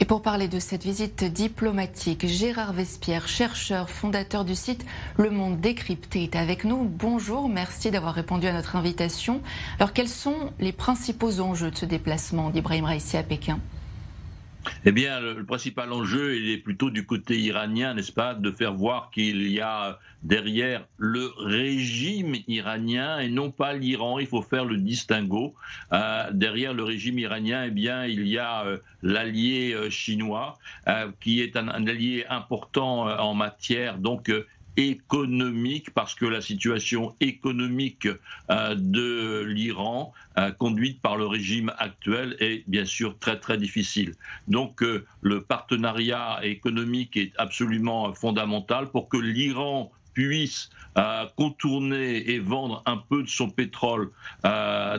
Et pour parler de cette visite diplomatique, Gérard Vespierre, chercheur, fondateur du site Le Monde Décrypté, est avec nous. Bonjour, merci d'avoir répondu à notre invitation. Alors, quels sont les principaux enjeux de ce déplacement d'Ibrahim Raïssi à Pékin ? Eh bien, le principal enjeu, il est plutôt du côté iranien, n'est-ce pas, de faire voir qu'il y a derrière le régime iranien et non pas l'Iran. Il faut faire le distinguo. Derrière le régime iranien, eh bien, il y a l'allié chinois, qui est un allié important en matière économique, parce que la situation économique de l'Iran, conduite par le régime actuel, est bien sûr très très difficile. Donc le partenariat économique est absolument fondamental pour que l'Iran puisse contourner et vendre un peu de son pétrole à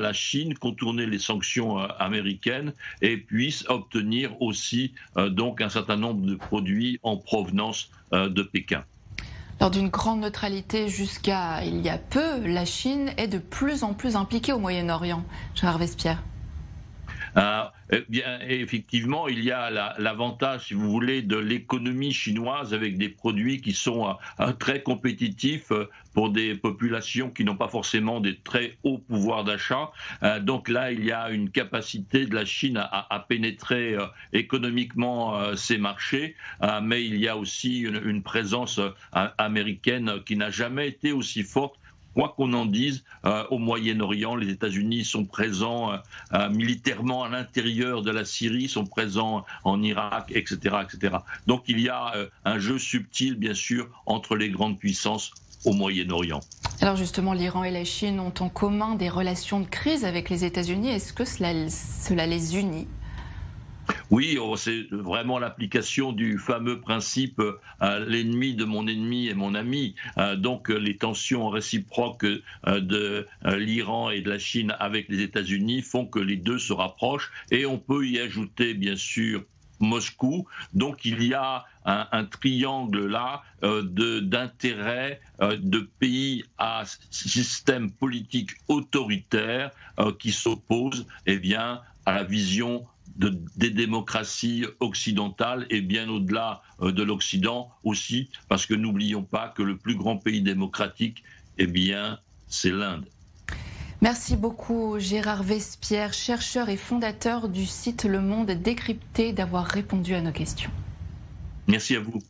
la Chine, contourner les sanctions américaines et puisse obtenir aussi un certain nombre de produits en provenance de Pékin. Lors d'une grande neutralité jusqu'à il y a peu, la Chine est de plus en plus impliquée au Moyen-Orient. Gérard Vespierre. Bien, effectivement, il y a l'avantage, si vous voulez, de l'économie chinoise avec des produits qui sont très compétitifs pour des populations qui n'ont pas forcément des très hauts pouvoirs d'achat. Donc là, il y a une capacité de la Chine à pénétrer économiquement ces marchés, mais il y a aussi une présence américaine qui n'a jamais été aussi forte. Quoi qu'on en dise, au Moyen-Orient, les États-Unis sont présents militairement à l'intérieur de la Syrie, sont présents en Irak, etc., etc. Donc il y a un jeu subtil, bien sûr, entre les grandes puissances au Moyen-Orient. Alors justement, l'Iran et la Chine ont en commun des relations de crise avec les États-Unis. Est-ce que cela les unit ? Oui, c'est vraiment l'application du fameux principe l'ennemi de mon ennemi est mon ami. Donc les tensions réciproques de l'Iran et de la Chine avec les États-Unis font que les deux se rapprochent, et on peut y ajouter bien sûr Moscou. Donc il y a un triangle là d'intérêts de pays à système politique autoritaire qui s'opposent à la vision des démocraties occidentales et bien au-delà de l'Occident aussi, parce que n'oublions pas que le plus grand pays démocratique, c'est l'Inde. Merci beaucoup Gérard Vespierre, chercheur et fondateur du site Le Monde Décrypté, d'avoir répondu à nos questions. Merci à vous.